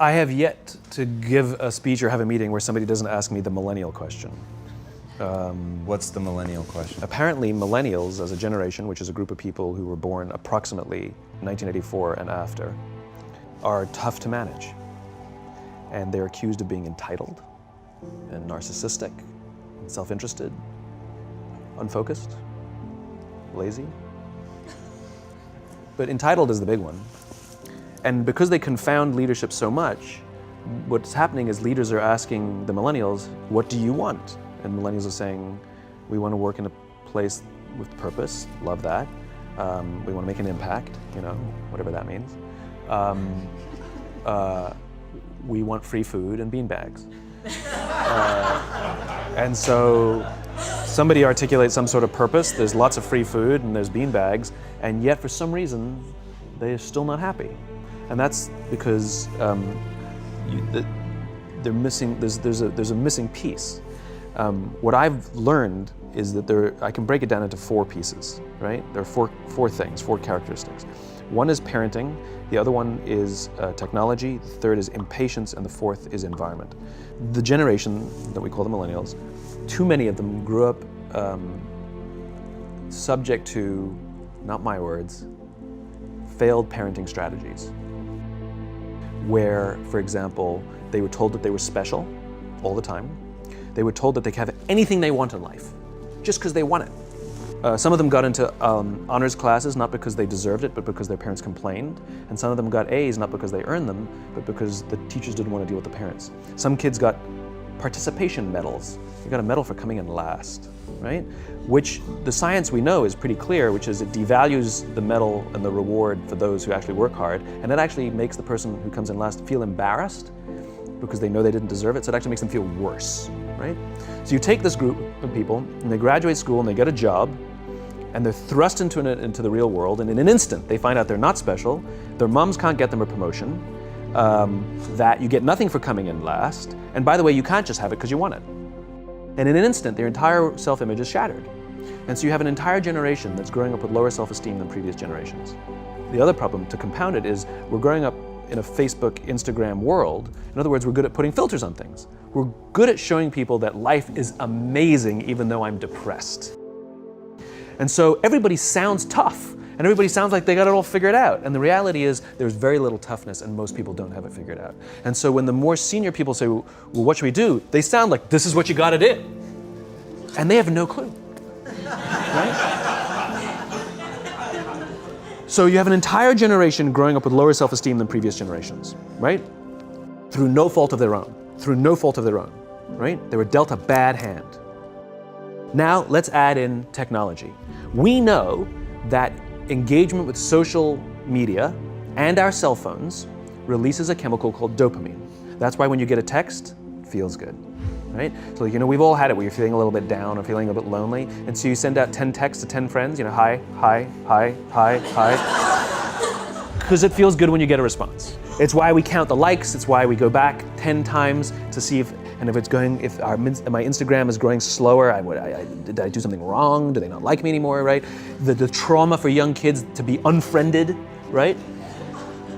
I have yet to give a speech or have a meeting where somebody doesn't ask me the millennial question. What's the millennial question? Apparently millennials as a generation, which is a group of people who were born approximately 1984 and after, are tough to manage. And they're accused of being entitled and narcissistic, and self-interested, unfocused, lazy. But entitled is the big one. And because they confound leadership so much, what's happening is leaders are asking the millennials, what do you want? And millennials are saying, we want to work in a place with purpose, love that. We want to make an impact, you know, whatever that means. We want free food and beanbags. And so somebody articulates some sort of purpose, there's lots of free food and there's beanbags, and yet for some reason, they're still not happy. And that's because they're missing, there's a missing piece. What I've learned is that I can break it down into 4 pieces, right? There are four things, 4 characteristics. One is parenting, the other one is technology, the third is impatience, and the fourth is environment. The generation that we call the millennials, too many of them grew up subject to, not my words, failed parenting strategies. Where, for example, they were told that they were special all the time. They were told that they could have anything they want in life, just because they want it. Some of them got into honors classes, not because they deserved it, but because their parents complained. And some of them got A's, not because they earned them, but because the teachers didn't want to deal with the parents. Some kids got participation medals. You got a medal for coming in last, right? Which the science we know is pretty clear, which is it devalues the medal and the reward for those who actually work hard, and it actually makes the person who comes in last feel embarrassed because they know they didn't deserve it, so it actually makes them feel worse, right? So you take this group of people, and they graduate school, and they get a job, and they're thrust into the real world, and in an instant, they find out they're not special, their moms can't get them a promotion, that you get nothing for coming in last, and by the way, you can't just have it because you want it. And in an instant, their entire self-image is shattered. And so you have an entire generation that's growing up with lower self-esteem than previous generations. The other problem, to compound it, is we're growing up in a Facebook, Instagram world. In other words, we're good at putting filters on things. We're good at showing people that life is amazing even though I'm depressed. And so everybody sounds tough, and everybody sounds like they got it all figured out. And the reality is there's very little toughness, and most people don't have it figured out. And so when the more senior people say, well, what should we do? They sound like, this is what you gotta do. And they have no clue, right? So you have an entire generation growing up with lower self-esteem than previous generations, right? Through no fault of their own, right? They were dealt a bad hand. Now let's add in technology. We know that engagement with social media and our cell phones releases a chemical called dopamine. That's why when you get a text, it feels good, right? So, you know, we've all had it where you're feeling a little bit down or feeling a bit lonely, and so you send out 10 texts to 10 friends, you know, hi, hi, hi, hi, hi, because it feels good when you get a response. It's why we count the likes, it's why we go back 10 times to see if my Instagram is growing slower, did I do something wrong? Do they not like me anymore, right? The trauma for young kids to be unfriended, right?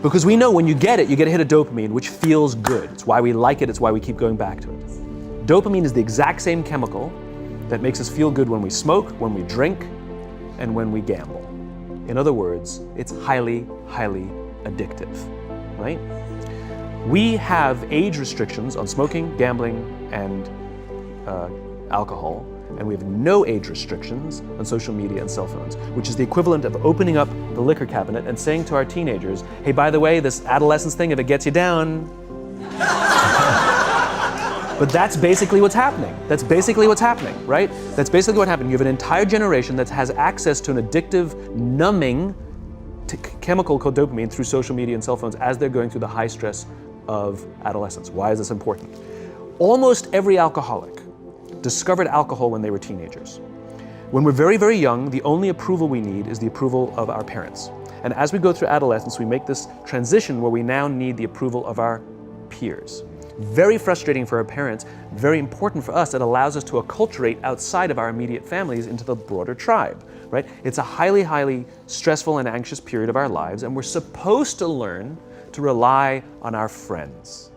Because we know when you get it, you get a hit of dopamine, which feels good. It's why we like it, it's why we keep going back to it. Dopamine is the exact same chemical that makes us feel good when we smoke, when we drink, and when we gamble. In other words, it's highly, highly addictive, right? We have age restrictions on smoking, gambling, and alcohol, and we have no age restrictions on social media and cell phones, which is the equivalent of opening up the liquor cabinet and saying to our teenagers, hey, by the way, this adolescence thing, if it gets you down. But that's basically what's happening. That's basically what's happening, right? That's basically what happened. You have an entire generation that has access to an addictive, numbing chemical called dopamine through social media and cell phones as they're going through the high stress of adolescence. Why is this important? Almost every alcoholic discovered alcohol when they were teenagers. When we're very, very young, the only approval we need is the approval of our parents. And as we go through adolescence, we make this transition where we now need the approval of our peers. Very frustrating for our parents, very important for us. It allows us to acculturate outside of our immediate families into the broader tribe, right? It's a highly, highly stressful and anxious period of our lives, and we're supposed to learn to rely on our friends.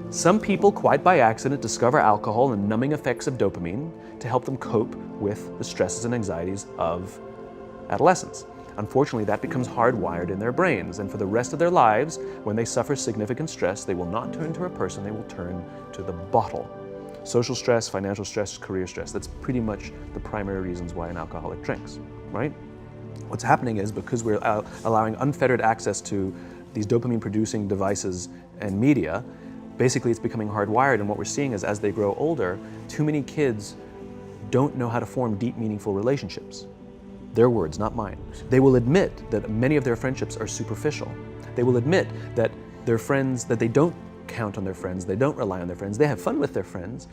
Some people, quite by accident, discover alcohol and numbing effects of dopamine to help them cope with the stresses and anxieties of adolescence. Unfortunately, that becomes hardwired in their brains, and for the rest of their lives, when they suffer significant stress, they will not turn to a person, they will turn to the bottle. Social stress, financial stress, career stress, that's pretty much the primary reasons why an alcoholic drinks, right? What's happening is because we're allowing unfettered access to these dopamine-producing devices and media, basically it's becoming hardwired, and what we're seeing is as they grow older, too many kids don't know how to form deep, meaningful relationships. Their words, not mine. They will admit that many of their friendships are superficial. They will admit that their friends, that they don't count on their friends, they don't rely on their friends, they have fun with their friends,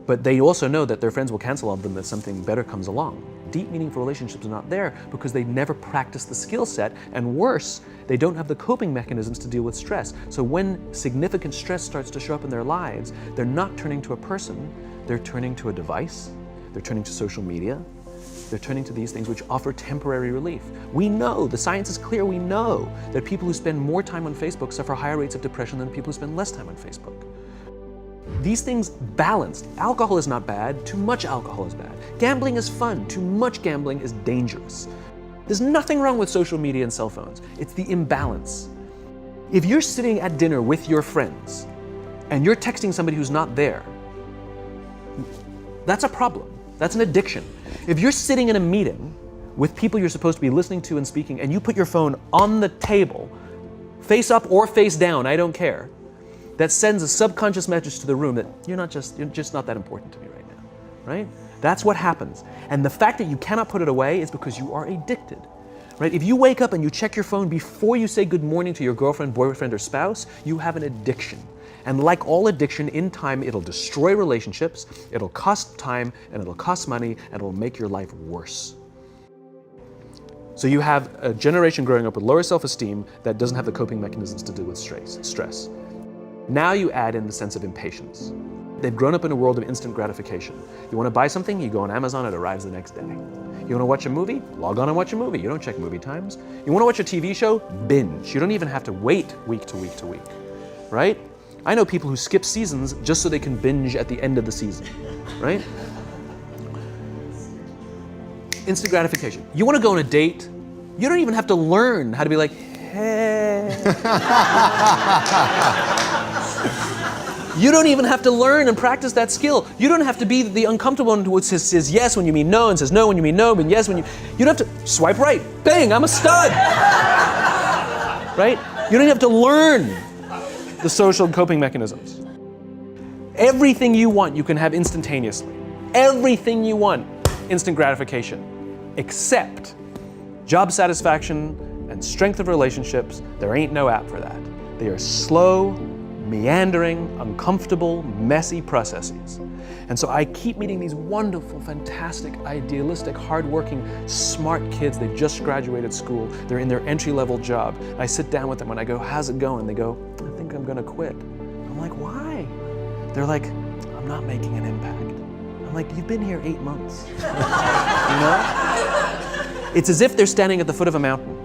but they also know that their friends will cancel on them if something better comes along. Deep, meaningful relationships are not there because they never practice the skill set, and worse, they don't have the coping mechanisms to deal with stress. So when significant stress starts to show up in their lives, they're not turning to a person, they're turning to a device, they're turning to social media, they're turning to these things which offer temporary relief. We know, the science is clear, we know that people who spend more time on Facebook suffer higher rates of depression than people who spend less time on Facebook. These things balanced. Alcohol is not bad, too much alcohol is bad. Gambling is fun, too much gambling is dangerous. There's nothing wrong with social media and cell phones. It's the imbalance. If you're sitting at dinner with your friends and you're texting somebody who's not there, that's a problem. That's an addiction. If you're sitting in a meeting with people you're supposed to be listening to and speaking, and you put your phone on the table, face up or face down, I don't care, that sends a subconscious message to the room that you're just not that important to me right now, right? That's what happens. And the fact that you cannot put it away is because you are addicted, right? If you wake up and you check your phone before you say good morning to your girlfriend, boyfriend, or spouse, you have an addiction. And like all addiction, in time, it'll destroy relationships, it'll cost time, and it'll cost money, and it'll make your life worse. So you have a generation growing up with lower self-esteem that doesn't have the coping mechanisms to deal with stress. Now you add in the sense of impatience. They've grown up in a world of instant gratification. You want to buy something, you go on Amazon, it arrives the next day. You want to watch a movie? Log on and watch a movie. You don't check movie times. You want to watch a TV show? Binge. You don't even have to wait week to week to week, right? I know people who skip seasons just so they can binge at the end of the season, right? Instant gratification. You want to go on a date? You don't even have to learn how to be like, hey. You don't even have to learn and practice that skill. You don't have to be the uncomfortable one who says yes when you mean no and says no when you mean no, but yes when you don't have to swipe right. Bang, I'm a stud. Right? You don't have to learn the social coping mechanisms. Everything you want, you can have instantaneously. Everything you want, instant gratification. Except job satisfaction and strength of relationships, there ain't no app for that. They are slow, meandering, uncomfortable, messy processes. And so I keep meeting these wonderful, fantastic, idealistic, hardworking, smart kids. They've just graduated school. They're in their entry-level job. I sit down with them and I go, how's it going? They go, I think I'm gonna quit. I'm like, why? They're like, I'm not making an impact. I'm like, you've been here 8 months. You know? It's as if they're standing at the foot of a mountain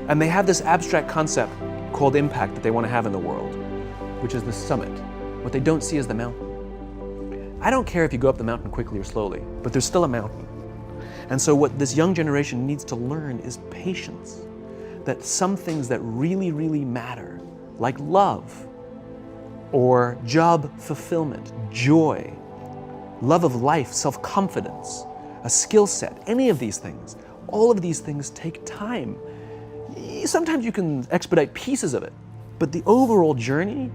and they have this abstract concept called impact that they want to have in the world, which is the summit. What they don't see is the mountain. I don't care if you go up the mountain quickly or slowly, but there's still a mountain. And so what this young generation needs to learn is patience. That some things that really, really matter, like love, or job fulfillment, joy, love of life, self-confidence, a skill set, any of these things, all of these things take time. Sometimes you can expedite pieces of it, but the overall journey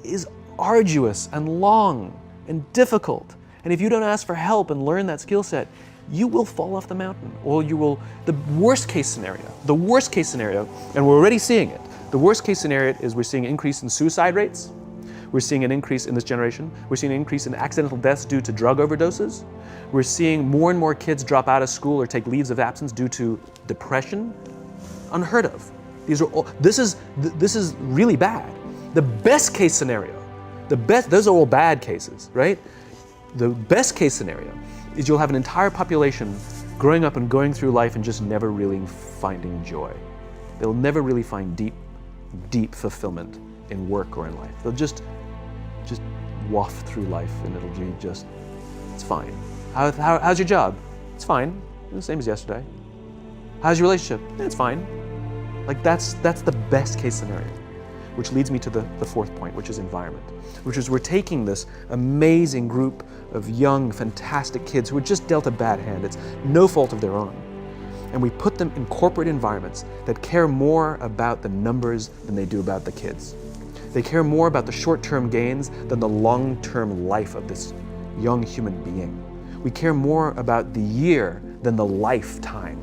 is arduous and long and difficult. And if you don't ask for help and learn that skill set, you will fall off the mountain, or you will, the worst case scenario, and we're already seeing it, the worst case scenario is we're seeing an increase in suicide rates, we're seeing an increase in this generation, we're seeing an increase in accidental deaths due to drug overdoses, we're seeing more and more kids drop out of school or take leaves of absence due to depression. Unheard of. These are all, this is really bad. The best case scenario, those are all bad cases, right? The best case scenario is you'll have an entire population growing up and going through life and just never really finding joy. They'll never really find deep, deep fulfillment in work or in life. They'll just waft through life and it'll be just, it's fine. How's your job? It's fine, the same as yesterday. How's your relationship? It's fine. Like that's the best case scenario, which leads me to the fourth point, which is environment, which is we're taking this amazing group of young, fantastic kids who were just dealt a bad hand. It's no fault of their own. And we put them in corporate environments that care more about the numbers than they do about the kids. They care more about the short-term gains than the long-term life of this young human being. We care more about the year than the lifetime,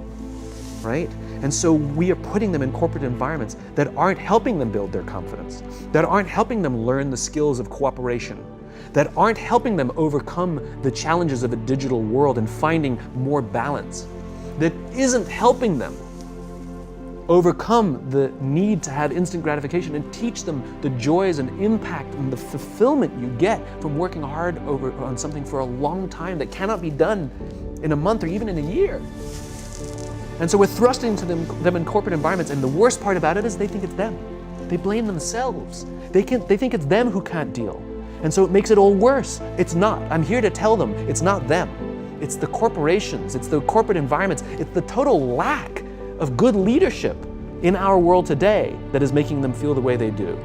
right? And so we are putting them in corporate environments that aren't helping them build their confidence, that aren't helping them learn the skills of cooperation, that aren't helping them overcome the challenges of a digital world and finding more balance, that isn't helping them overcome the need to have instant gratification and teach them the joys and impact and the fulfillment you get from working hard on something for a long time that cannot be done in a month or even in a year. And so we're thrusting to them in corporate environments, and the worst part about it is they think it's them. They blame themselves. They think it's them who can't deal. And so it makes it all worse. It's not. I'm here to tell them it's not them. It's the corporations, it's the corporate environments, it's the total lack of good leadership in our world today that is making them feel the way they do.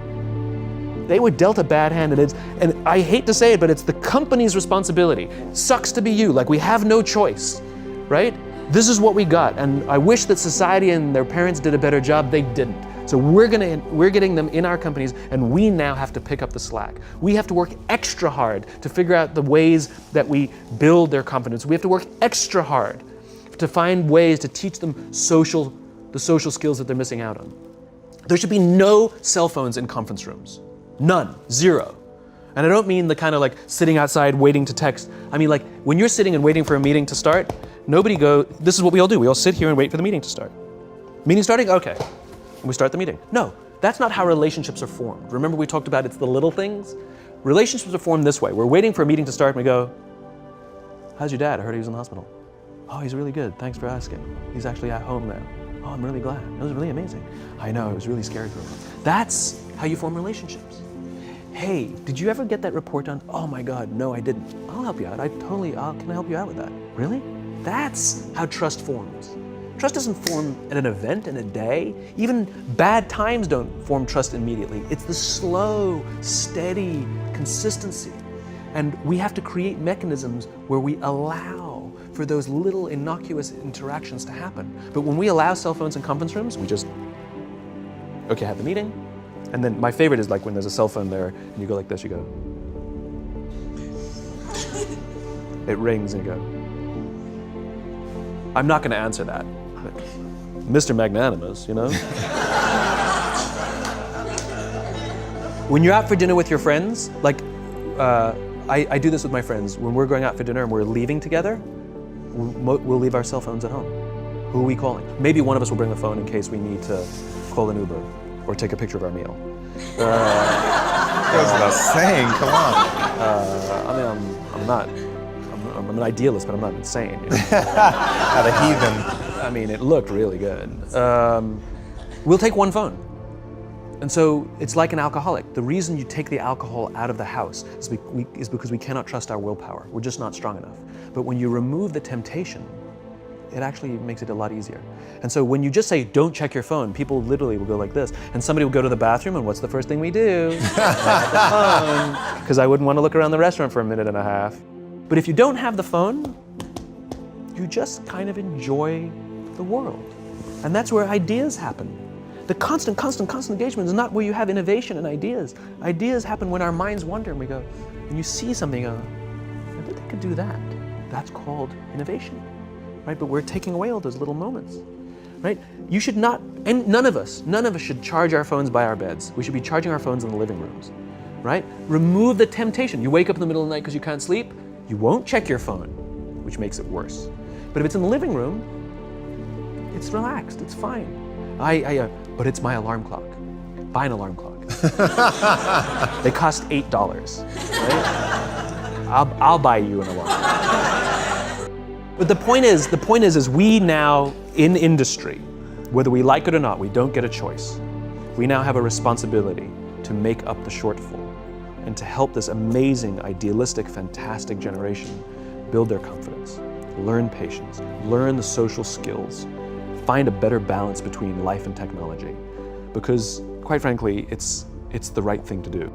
They were dealt a bad hand, and I hate to say it, but it's the company's responsibility. Sucks to be you, like we have no choice, right? This is what we got, and I wish that society and their parents did a better job. They didn't. So we're getting them in our companies, and we now have to pick up the slack. We have to work extra hard to figure out the ways that we build their confidence. We have to work extra hard to find ways to teach them the social skills that they're missing out on. There should be no cell phones in conference rooms. None. Zero. And I don't mean the kind of like sitting outside waiting to text. I mean like when you're sitting and waiting for a meeting to start, this is what we all do. We all sit here and wait for the meeting to start. Meeting starting? Okay. And we start the meeting. No, that's not how relationships are formed. Remember we talked about it's the little things? Relationships are formed this way. We're waiting for a meeting to start and we go, how's your dad? I heard he was in the hospital. Oh, he's really good. Thanks for asking. He's actually at home now. Oh, I'm really glad. It was really amazing. I know, it was really scary for him. That's how you form relationships. Hey, did you ever get that report done? Oh my God, no, I didn't. I'll help you out. Can I help you out with that? Really? That's how trust forms. Trust doesn't form at an event in a day. Even bad times don't form trust immediately. It's the slow, steady consistency. And we have to create mechanisms where we allow for those little innocuous interactions to happen. But when we allow cell phones in conference rooms, we just, okay, have the meeting. And then my favorite is like when there's a cell phone there and you go like this, you go. It rings and you go. I'm not gonna answer that. Mr. Magnanimous, you know? When you're out for dinner with your friends, like I do this with my friends. When we're going out for dinner and we're leaving together, we'll leave our cell phones at home. Who are we calling? Maybe one of us will bring the phone in case we need to call an Uber or take a picture of our meal. That was about saying, come on. I'm an idealist, but I'm not insane. You know? Not a heathen. I mean, it looked really good. We'll take one phone. And so it's like an alcoholic. The reason you take the alcohol out of the house is because we cannot trust our willpower. We're just not strong enough. But when you remove the temptation, it actually makes it a lot easier. And so when you just say, don't check your phone, people literally will go like this. And somebody will go to the bathroom, and what's the first thing we do? Have the phone, because I wouldn't want to look around the restaurant for a minute and a half. But if you don't have the phone, you just kind of enjoy the world. And that's where ideas happen. The constant engagement is not where you have innovation and ideas. Ideas happen when our minds wander and we go, and you see something, I bet they could do that. That's called innovation, right? But we're taking away all those little moments, right? You should not, and none of us should charge our phones by our beds. We should be charging our phones in the living rooms, right? Remove the temptation. You wake up in the middle of the night because you can't sleep, you won't check your phone, which makes it worse. But if it's in the living room, it's relaxed, it's fine. But it's my alarm clock. Buy an alarm clock. They cost $8, right? I'll buy you an alarm clock. But the point is we now in industry, whether we like it or not, we don't get a choice. We now have a responsibility to make up the shortfall and to help this amazing, idealistic, fantastic generation build their confidence, learn patience, learn the social skills, find a better balance between life and technology. Because, quite frankly, it's the right thing to do.